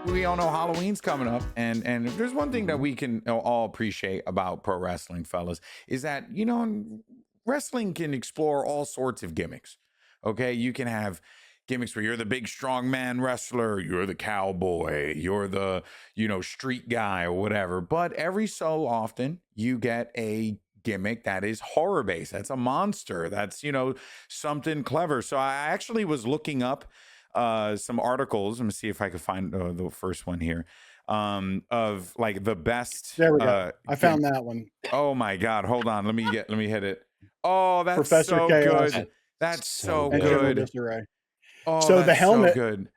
we all know Halloween's coming up, and if there's one thing that we can all appreciate about pro wrestling, fellas, is that wrestling can explore all sorts of gimmicks. Okay, you can have gimmicks where you're the big strong man wrestler, you're the cowboy, you're the street guy or whatever. But every so often, you get a gimmick that is horror based. That's a monster. That's something clever. So I actually was looking up some articles. Let me see if I could find the first one here of like the best. There we go. I found that one. Oh my God! Hold on. Let me hit it. Oh, that's Professor so Chaos. good. That's so And General good. Disarray. Oh, So the that's helmet, so good.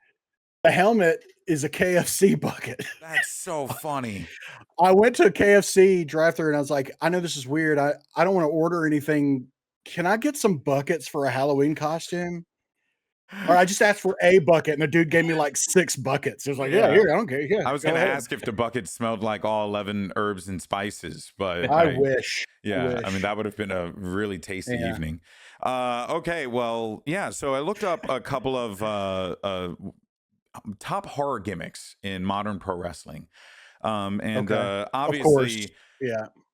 the helmet is a KFC bucket. That's so funny. I went to a KFC drive-thru and I was like, I know this is weird. I don't want to order anything. Can I get some buckets for a Halloween costume? Or I just asked for a bucket and the dude gave me like 6 buckets. It was like, yeah, here, I don't care. Yeah, I was going to ask if the bucket smelled like all 11 herbs and spices, but I wish. Yeah, I mean, that would have been a really tasty evening. Okay, well, yeah, so I looked up a couple of top horror gimmicks in modern pro wrestling. Obviously,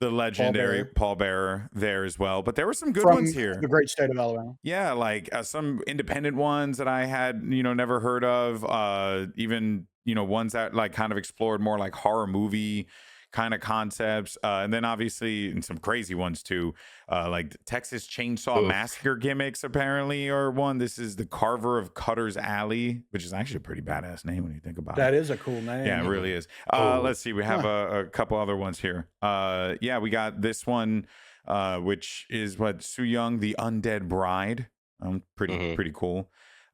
the legendary Paul Bearer there as well. But there were some good ones here. The great state of Alabama. Yeah, like some independent ones that I had, never heard of. Even, ones that like kind of explored more like horror movie kind of concepts. And then obviously and some crazy ones too. Like Texas Chainsaw Massacre gimmicks apparently are one. This is the Carver of Cutter's Alley, which is actually a pretty badass name when you think about it. That is a cool name. Yeah, it really is. Let's see. We have a couple other ones here. We got this one, which is Su Young, the Undead Bride. Pretty cool.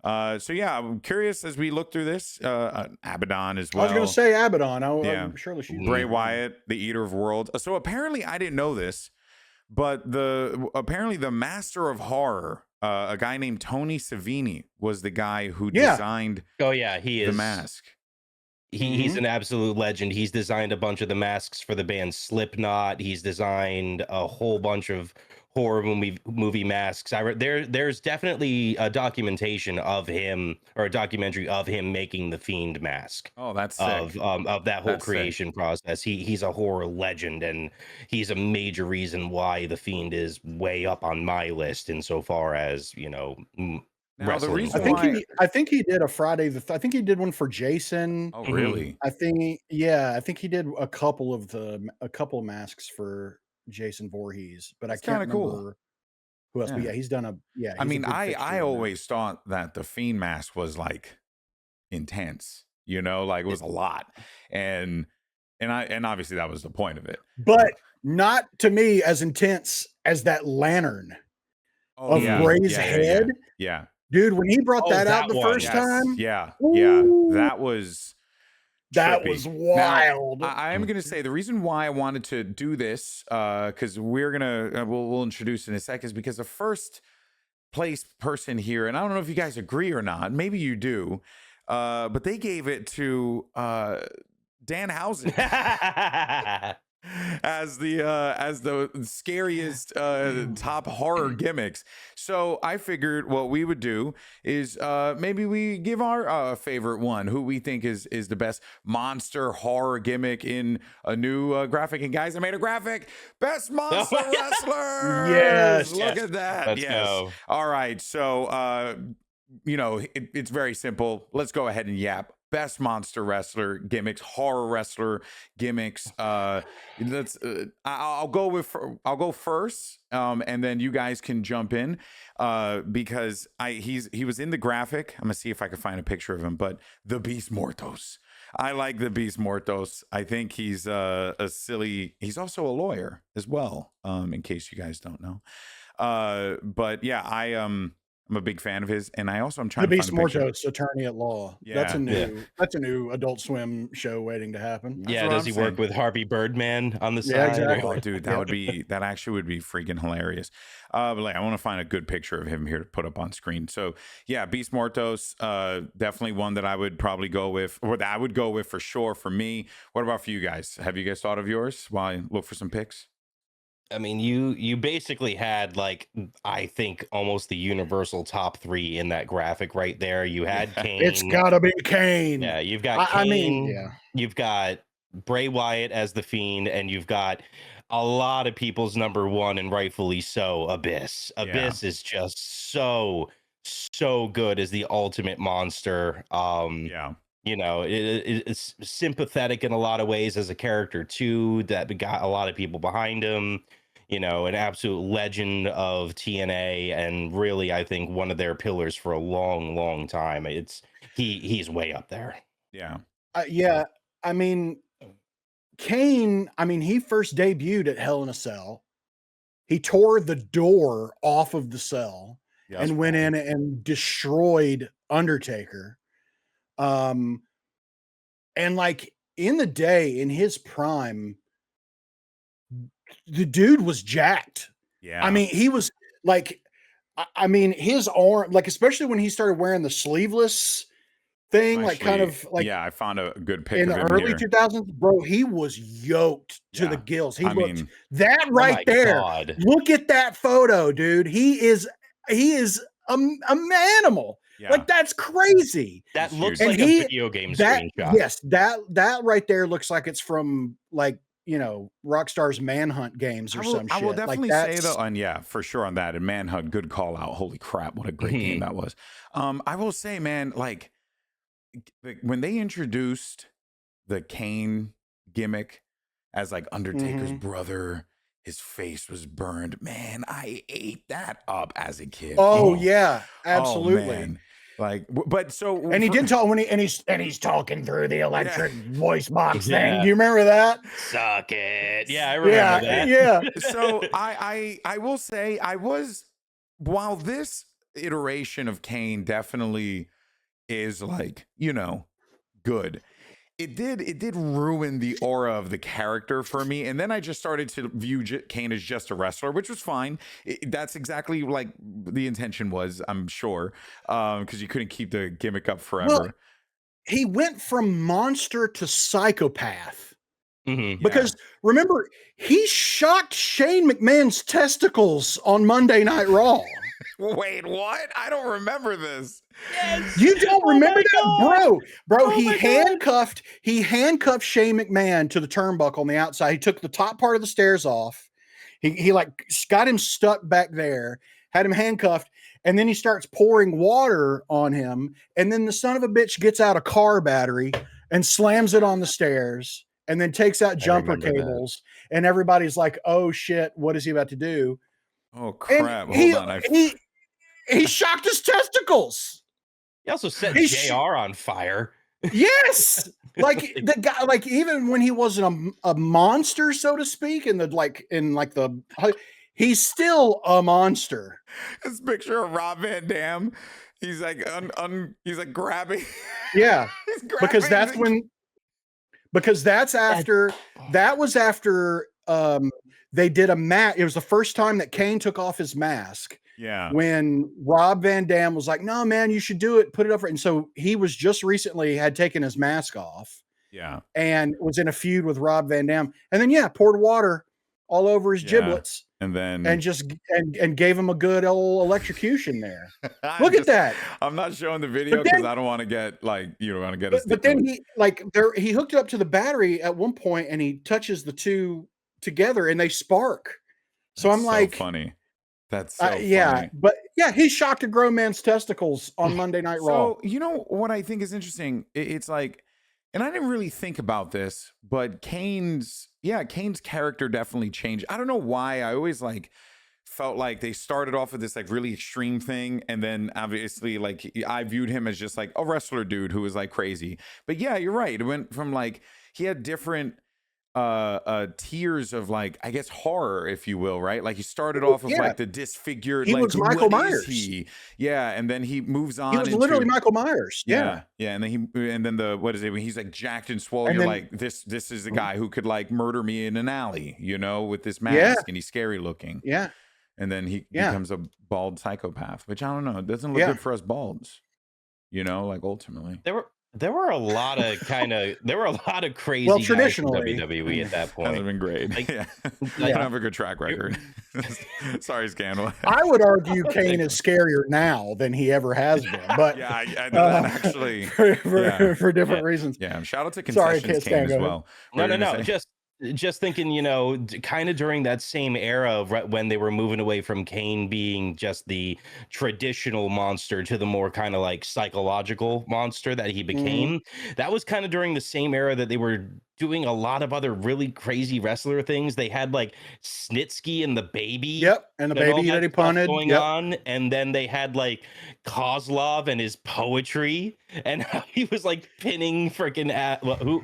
I'm curious as we look through this. Abaddon as well. I was going to say Abaddon. I'm surely she's Bray Wyatt, the Eater of Worlds. So apparently, I didn't know this, but apparently the Master of Horror, a guy named Tony Savini, was the guy who designed. Oh yeah, he is the mask. He's an absolute legend. He's designed a bunch of the masks for the band Slipknot. He's designed a whole bunch of horror movie masks. There's definitely a documentation of him, or a documentary of him making the Fiend mask. Oh, that's sick. Of that whole creation process. He's a horror legend, and he's a major reason why the Fiend is way up on my list insofar as Now, the reason I think he did a Friday. I think he did one for Jason. Oh, really? I think he did a couple of masks for Jason Voorhees, but I can't remember who else. But yeah, he's done a. Yeah, I mean, I always thought that the Fiend mask was like intense. Like it was a lot, and obviously that was the point of it. But not to me as intense as that lantern of Bray's head. Yeah. Dude, when he brought that out the first time, that was wild. Now, I am going to say the reason why I wanted to do this, because we'll introduce in a second, is because the first place person here, and I don't know if you guys agree or not, maybe you do, but they gave it to Danhausen. as the scariest top horror gimmicks. So I figured what we would do is maybe we give our favorite one, who we think is the best monster horror gimmick in a new graphic. And guys, I made a graphic. Best monster wrestler. Yes. Look at that. Let's go. All right. So it's very simple. Let's go ahead and yap. Best monster wrestler gimmicks, horror wrestler gimmicks. I'll go first, and then you guys can jump in because he was in the graphic. I'm gonna see if I can find a picture of him. But the Beast Mortos, I like the Beast Mortos. I think he's a silly. He's also a lawyer as well. In case you guys don't know, but yeah, I'm a big fan of his, and I'm trying to find a picture. The Beast Mortos, attorney at law. Yeah. That's a new Adult Swim show waiting to happen. Does he work with Harvey Birdman on the side? Yeah, exactly. Oh, dude, that actually would be freaking hilarious. But I want to find a good picture of him here to put up on screen. So yeah, Beast Mortos, definitely one that I would probably go with, or that I would go with for sure for me. What about for you guys? Have you guys thought of yours while I look for some pics? I mean, you basically had like I think almost the universal top 3 in that graphic right there. You had Yeah. It's Kane. gotta be Kane. Yeah, you've got I mean, Kane. yeah. You've got Bray Wyatt as the Fiend, and you've got a lot of people's number 1, and rightfully so, Abyss. Yeah. Abyss is just so good as the ultimate monster. Yeah. You know, it's sympathetic in a lot of ways as a character too. That got a lot of people behind him. You know, an absolute legend of TNA, and really, I think one of their pillars for a long time. He's way up there. Yeah. Yeah. I mean, Kane, I mean, he first debuted at Hell in a Cell. He tore the door off of the cell Yeah, that's and went right. in and destroyed Undertaker. And like in the day, in his prime, the dude was jacked. Yeah. I mean, he was like, I mean, his arm, like, especially when he started wearing the sleeveless thing, like kind Actually, of like yeah, I found a good pic in of the him early here. 2000s, bro, he was yoked to the Yeah. gills. He I looked mean, that Oh right my there. God. Look at that photo, dude. He is an animal. yeah. Like that's crazy. That He's looks huge. And like a he video game that screenshot. yes, that right there looks like it's from like, you know, Rockstar's Manhunt games or some I will shit. Like definitely say that's though, and yeah, for sure on that. And Manhunt, good call out. Holy crap, what a great game that was. I will say, man, like when they introduced the Kane gimmick as like Undertaker's Mhm. brother, his face was burned. Man, I ate that up as a kid. Oh yeah, Oh absolutely. man. Like, but so And he for- did talk when he's talking through the electric voice box thing. Yeah. Do you remember that? Suck it. Yeah, I remember that. Yeah. so I will say I was, while this iteration of Kane definitely is like, you know, good, it did ruin the aura of the character for me. And then I just started to view Kane as just a wrestler, which was fine. That's exactly like the intention was, I'm sure, because you couldn't keep the gimmick up forever. Well, he went from monster to psychopath. Mhm. Because remember, he shocked Shane McMahon's testicles on Monday Night Raw. Wait, what? I don't remember this. Yes. You don't remember that, bro? Oh He my God. handcuffed Shane McMahon to the turnbuckle on the outside. He took the top part of the stairs off. He like got him stuck back there, had him handcuffed, and then he starts pouring water on him. And then the son of a bitch gets out a car battery and slams it on the stairs, and then takes out jumper remember that. cables. And everybody's like, "Oh shit, what is he about to do?" Oh crap! And Hold on, he shocked his testicles. He also set He JR on fire. Yes, like the guy, like even when he wasn't a monster, so to speak, he's still a monster. this picture of Rob Van Dam. He's like he's like grabbing. Yeah, He's grabbing because that's after that was after they did a match. It was the first time that Kane took off his mask. Yeah. When Rob Van Dam was like, "No, man, you should do it. Put it up." And so he was just recently had taken his mask off. Yeah. And was in a feud with Rob Van Dam. And then poured water all over his giblets. And then and gave him a good old electrocution there. Look at that. I'm not showing the video because I don't want to get like, you don't want to get us. But then he hooked it up to the battery at one point and he touches the two together and they spark. So I'm like, funny. That's so funny. But yeah, he shocked a grown man's testicles on Monday Night Raw. So you know what I think is interesting? It's like, and I didn't really think about this, but Kane's character definitely changed. I don't know why. I always like felt like they started off with this like really extreme thing, and then obviously like I viewed him as just like a wrestler dude who was like crazy. But yeah, you're right. It went from like he had different tiers of like, I guess, horror, if you will, right? Like he started off of like the disfigured, he like was Michael Myers. And then he moves on. He was literally Michael Myers. Yeah. And then the what is it when he's like jacked and swole? And you're like, this is the guy who could like murder me in an alley, you know, with this mask, and he's scary looking. Yeah. And then he becomes a bald psychopath, which I don't know. It doesn't look good for us balds, you know, like ultimately. There were a lot of crazy Well, guys in traditionally, WWE at that point. Hasn't been great. Like, Yeah, like don't have a good track record. Sorry, Scandal. I would argue Kane is scarier now than he ever has been. But Yeah, I know that actually. for different Yeah. reasons. Yeah, shout out to Sorry, Concessions Stan, Kane as go ahead. well. No, What were you gonna say? just thinking, kind of during that same era of when they were moving away from Kane being just the traditional monster to the more kind of like psychological monster that he became. That was kind of during the same era that they were doing a lot of other really crazy wrestler things. They had like Snitsky and the Baby. Yep, and the and all Baby that he stuff punted. going Yep. on, and then they had like Kozlov and his poetry, and how he was like pinning freaking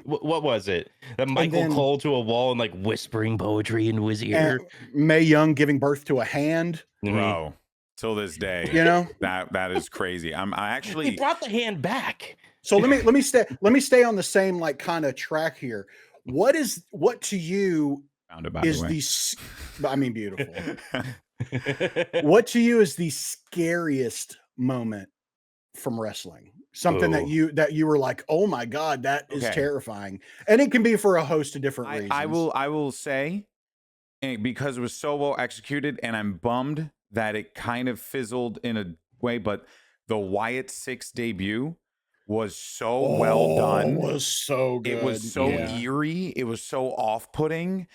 what was it? That Michael then- Cole to a wall and like whispering poetry into his ear. And Mae Young giving birth to a hand. Bro, till this day, You know, that is crazy. I He actually brought the hand back. so let me stay on the same like kind of track here. What to you found it by is the way. I mean, beautiful. What to you is the scariest moment from wrestling? Something that you were like, oh my god, that is Okay. terrifying, and it can be for a host of different reasons. I will say, because it was so well executed, and I'm bummed that it kind of fizzled in a way, but the Wyatt 6 debut was so well done. It was so good. It was so eerie. It was so off-putting.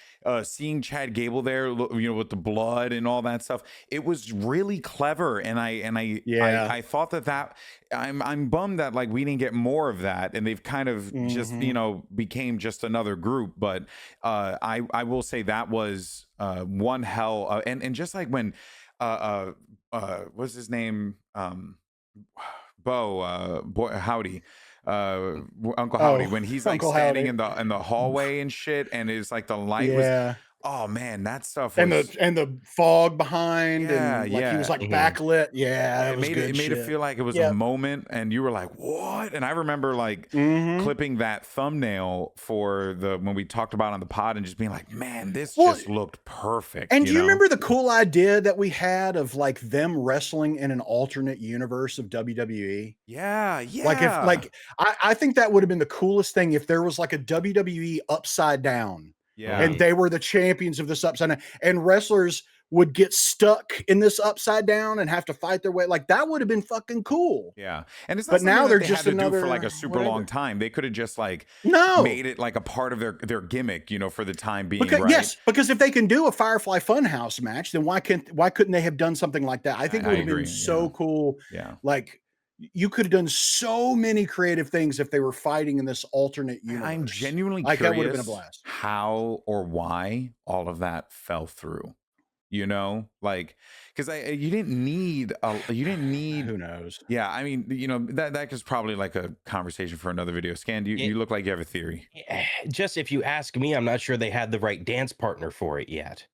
Seeing Chad Gable there, with the blood and all that stuff. It was really clever, and I thought that I'm bummed that like we didn't get more of that, and they've kind of just became just another group. But I will say that was one hell, and just like when what's his name, Howdy, Uncle Howdy, when he's like Uncle standing Howdy. in the hallway and shit, and it's like the light was, oh man, that stuff was, and the fog behind, and like he was like backlit. Yeah, it made it feel like it was a moment, and you were like, what? And I remember like clipping that thumbnail for when we talked about on the pod, and just being like, man, this just looked perfect. And do you remember the cool idea that we had of like them wrestling in an alternate universe of WWE? Yeah. I think that would have been the coolest thing if there was like a WWE Upside Down. Yeah. And they were the champions of this Upside Down, and wrestlers would get stuck in this Upside Down and have to fight their way. Like that would have been fucking cool. Yeah. And it's not but now they're they just had to another do for like a super long time. They could have just like made it like a part of their gimmick, for the time being. Because, right? Yes, because if they can do a Firefly Funhouse match, then why couldn't they have done something like that? I think it would have been so cool. Yeah. Like you could have done so many creative things if they were fighting in this alternate universe. I'm genuinely curious that would have been a blast. blast. How or why all of that fell through. Like, because you didn't need who knows? Yeah, I mean, that is probably like a conversation for another video. Scan, you look like you have a theory. Just if you ask me, I'm not sure they had the right dance partner for it yet.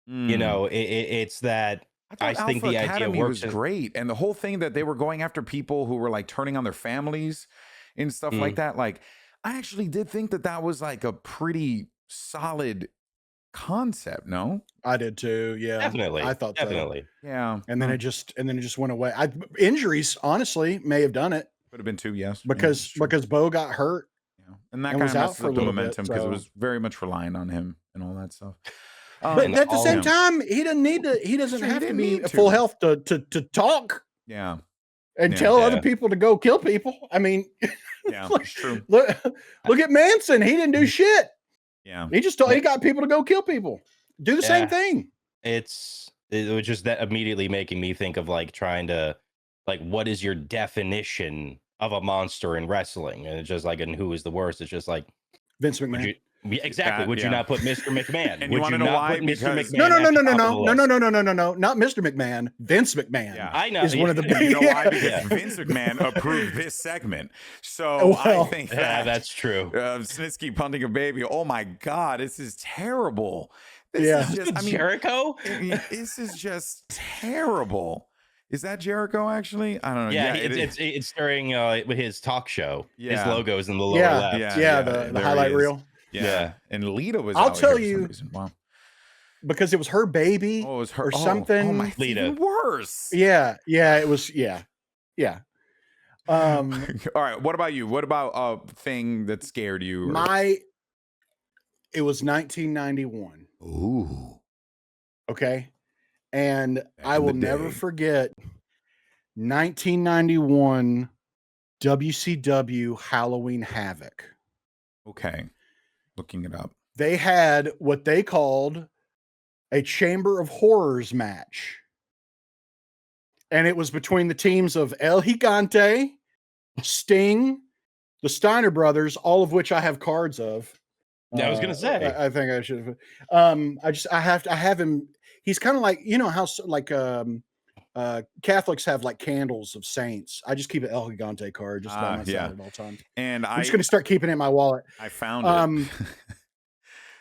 It's that. I think Alpha the Academy idea was great, and the whole thing that they were going after people who were like turning on their families and stuff like that. Like, I actually did think that was like a pretty solid concept. No, I did too. Yeah, definitely. I thought definitely. So. Yeah, and then it just went away. Injuries, honestly, may have done it. Could have been too. Yes, because Bo got hurt. Yeah, and that kind of messed up the momentum because it was very much relying on him and all that stuff. But at the same time, he doesn't need to. He doesn't have to be full health to talk. Yeah, and tell other people to go kill people. I mean, yeah, it's true. Look at Manson. He didn't do shit. Yeah, he just he got people to go kill people. Do the same thing. It was just that immediately making me think of like trying to like, what is your definition of a monster in wrestling? And it's just like, and who is the worst? It's just like Vince McMahon. Exactly. Would you not put Mr. McMahon? And you want to know why? Because no, not Mr. McMahon. Vince McMahon. Yeah. I know. Is one of the you know why? Because Vince McMahon approved this segment. So I think that's true. Snitsky punting a baby. Oh my God, this is terrible. This is just, Jericho. This is just terrible. Is that Jericho actually? I don't know. Yeah, it's during his talk show. Yeah. His logo's in the lower left. The highlight reel. Yeah. And Lita was. I'll tell you. Wow. Because it was her baby. Oh, it was her or something. Oh my, Lita. even worse. Yeah. It was. Yeah. Um, All right. What about you? What about a thing that scared you? It was 1991. Ooh, Okay. And back I in the will never day. forget 1991 WCW Halloween Havoc. Okay. Looking it up. They had what they called a Chamber of Horrors match. And it was between the teams of El Gigante, Sting, the Steiner brothers, all of which I have cards of. I was gonna say. I think I should have. I have him. He's kind of like, you know how Catholics have like candles of saints. I just keep an El Gigante card just by my Yeah. side at all times. And I'm just going to start keeping it in my wallet. I found Um, it.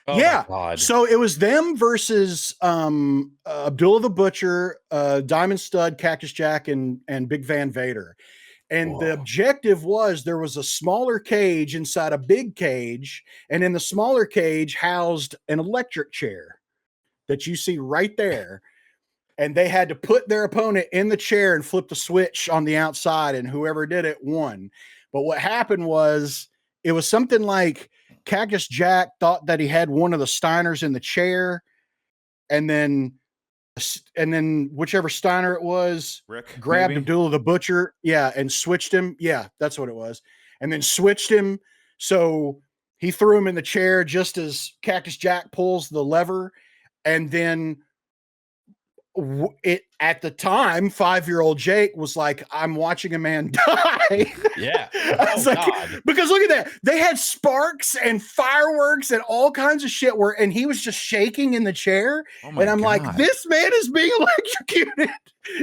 Oh yeah. my God. So it was them versus Abdullah the Butcher, Diamond Stud, Cactus Jack, and Big Van Vader. And the objective was there was a smaller cage inside a big cage, and in the smaller cage housed an electric chair that you see right there. And they had to put their opponent in the chair and flip the switch on the outside, and whoever did it won. But what happened was it was something like Cactus Jack thought that he had one of the Steiners in the chair, and then whichever Steiner it was Rick grabbed maybe? Abdullah the Butcher, and switched him. Yeah, that's what it was. And then switched him. So he threw him in the chair just as Cactus Jack pulls the lever, and then it at the time 5-year-old Jake was like, I'm watching a man die. Yeah. I was Oh, like, God. because look at that, they had sparks and fireworks and all kinds of shit and he was just shaking in the chair. Oh my And I'm like, God. this man is being electrocuted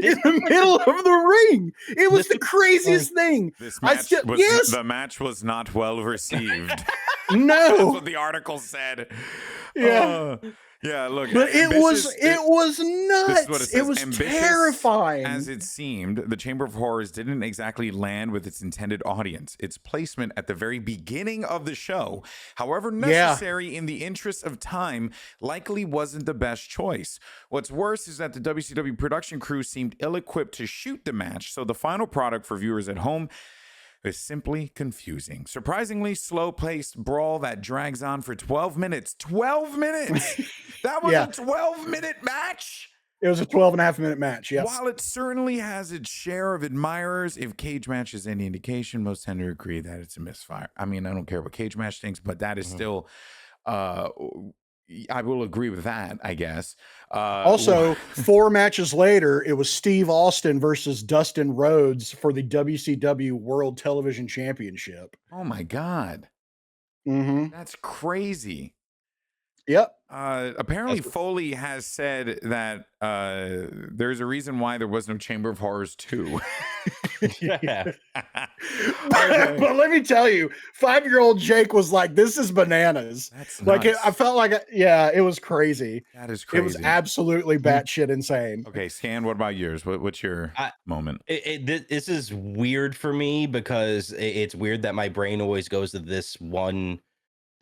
in the middle of the ring. It was the craziest thing. This I match still- was yes. the match was not well received. That's No, what the article said. Yeah. Yeah, look. but it was this is nuts. what it It says. was Ambitious terrifying. As it seemed, the Chamber of Horrors didn't exactly land with its intended audience. Its placement at the very beginning of the show, however necessary in the interest of time, likely wasn't the best choice. What's worse is that the WCW production crew seemed ill-equipped to shoot the match, so the final product for viewers at home is simply confusing. Surprisingly slow-paced brawl that drags on for 12 minutes. 12 minutes! That was a 12-minute match? It was a 12.5-minute match. Yes. While it certainly has its share of admirers, if cage match is any indication, most tend to agree that it's a misfire. I mean, I don't care what cage match thinks, but that is still, I will agree with that, I guess. Also, 4 matches later, it was Steve Austin versus Dustin Rhodes for the WCW World Television Championship. Oh my God. Mm-hmm. That's crazy. Yep. Apparently Foley has said that there's a reason why there was no Chamber of Horrors 2. Yeah. But let me tell you, 5-year-old Jake was like, this is bananas. That's Like, nuts. I felt like, it was crazy. That is crazy. It was absolutely batshit insane. Okay, Scan, what about yours? What's your moment? This is weird for me because it's weird that my brain always goes to this one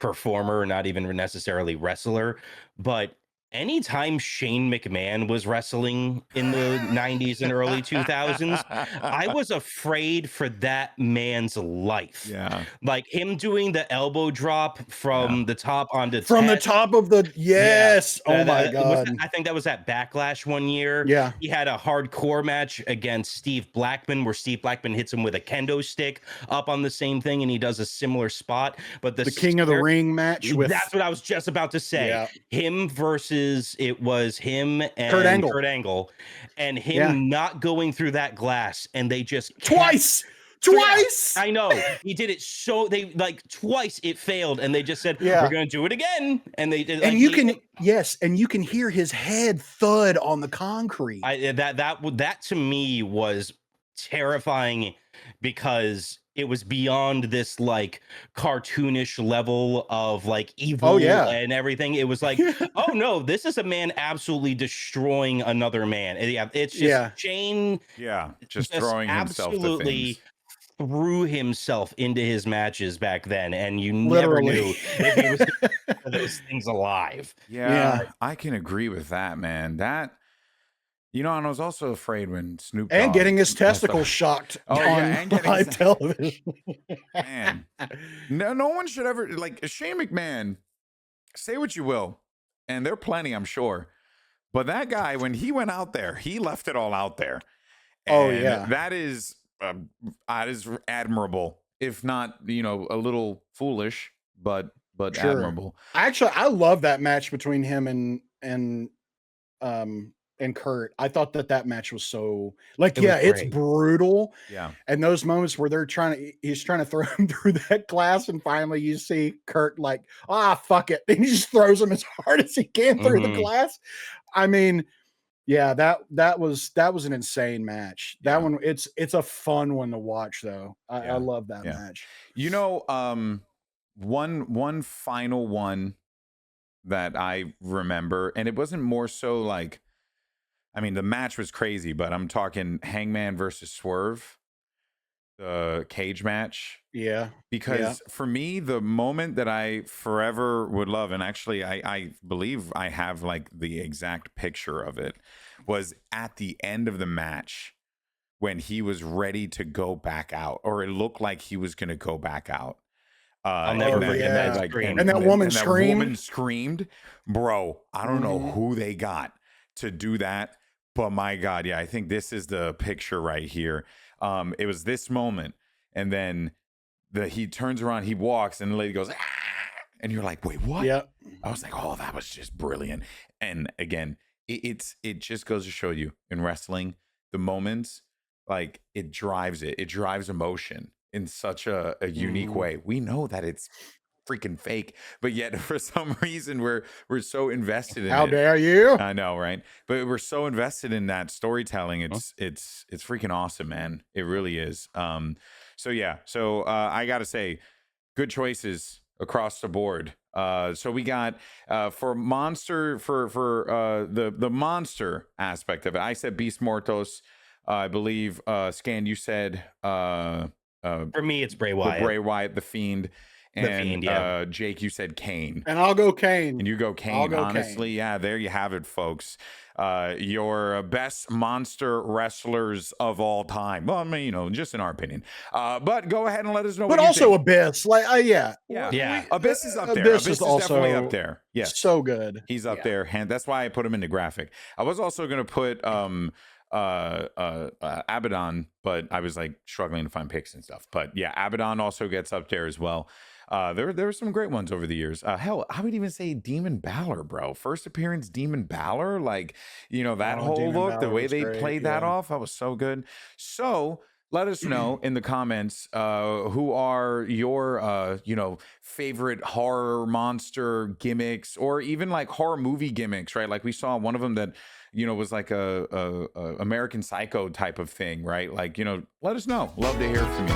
performer, not even necessarily wrestler, but anytime Shane McMahon was wrestling in the 90s and early 2000s, I was afraid for that man's life. Yeah. Like him doing the elbow drop from the top onto From the Ted. top of the oh my God. I think that was at Backlash one year. Yeah. He had a hardcore match against Steve Blackman where Steve Blackman hits him with a kendo stick up on the same thing and he does a similar spot. But the King of the Ring match with that's what I was just about to say. Yeah. Him versus it was him and Kurt Angle and him not going through that glass and they just twice. I know he did it so they like twice it failed and they just said we're gonna do it again and they did. And you can hear his head thud on the concrete. That to me was terrifying because it was beyond this like cartoonish level of like evil and everything. It was like, oh no, this is a man absolutely destroying another man. And it's just Shane. Yeah, just throwing himself to things. Threw himself into his matches back then, and you never knew if he was gonna keep those things alive. Yeah, I can agree with that, man. You know, and I was also afraid when Snoop And Dogg getting his messed up- testicles shocked Oh, on yeah, and getting live his- television. Man, no one should ever like Shane McMahon. Say what you will, and there are plenty, I'm sure. But that guy, when he went out there, he left it all out there. Oh, And yeah. that is admirable, if not, you know, a little foolish, but Sure. admirable. Actually, I love that match between him and Kurt. I thought that match was so like, It was it's great. brutal. Yeah. And those moments where he's trying to throw him through that glass, and finally you see Kurt like, fuck it. And he just throws him as hard as he can through the glass. I mean, yeah, that was an insane match. That one, it's a fun one to watch though. I love that match. You know, one final one that I remember, and it wasn't more so like, I mean, the match was crazy, but I'm talking Hangman versus Swerve, the cage match. Yeah. Because for me, the moment that I forever would love, and actually I believe I have like the exact picture of it, was at the end of the match when he was ready to go back out, or it looked like he was going to go back out. I'll never forget that like, scream. And that woman that screamed. woman screamed. Bro, I don't know who they got to do that, but my God, yeah, I think this is the picture right here. It was this moment, and then he turns around, he walks, and the lady goes, and you're like, wait, what? Yeah. I was like, oh, that was just brilliant. And again, it just goes to show you in wrestling, the moments, like it drives emotion in such a unique way. We know that it's freaking fake, but yet for some reason we're so invested in How it. dare you? I know, right? But we're so invested in that storytelling. It's freaking awesome, man. It really is. So yeah. So I gotta say, good choices across the board. So we got for monster for the monster aspect of it. I said Beast Mortos. I believe Scan, you said For me, it's Bray Wyatt. Bray Wyatt, the Fiend. And Fiend, yeah. Jake, you said Kane. And I'll go Kane. And you go Kane. I'll go Honestly, Kane. yeah, there you have it, folks. Your best monster wrestlers of all time. Well, I mean, you know, just in our opinion. But go ahead and let us know. But what also you think. Abyss, like, Yeah. Abyss is up there. Abyss Abyss is is definitely also up there. Yes, so good. he's up there, and that's why I put him in the graphic. I was also going to put Abaddon, but I was like struggling to find picks and stuff. But yeah, Abaddon also gets up there as well. There were some great ones over the years. Hell, I would even say Demon Balor, bro. First appearance, Demon Balor, like, you know, that whole Demon look, the Balor way was they great, played that off, that was so good. So let us know in the comments who are your you know, favorite horror monster gimmicks, or even like horror movie gimmicks, right? Like we saw one of them that, you know, was like a American Psycho type of thing, right? Like, you know, let us know. Love to hear from you.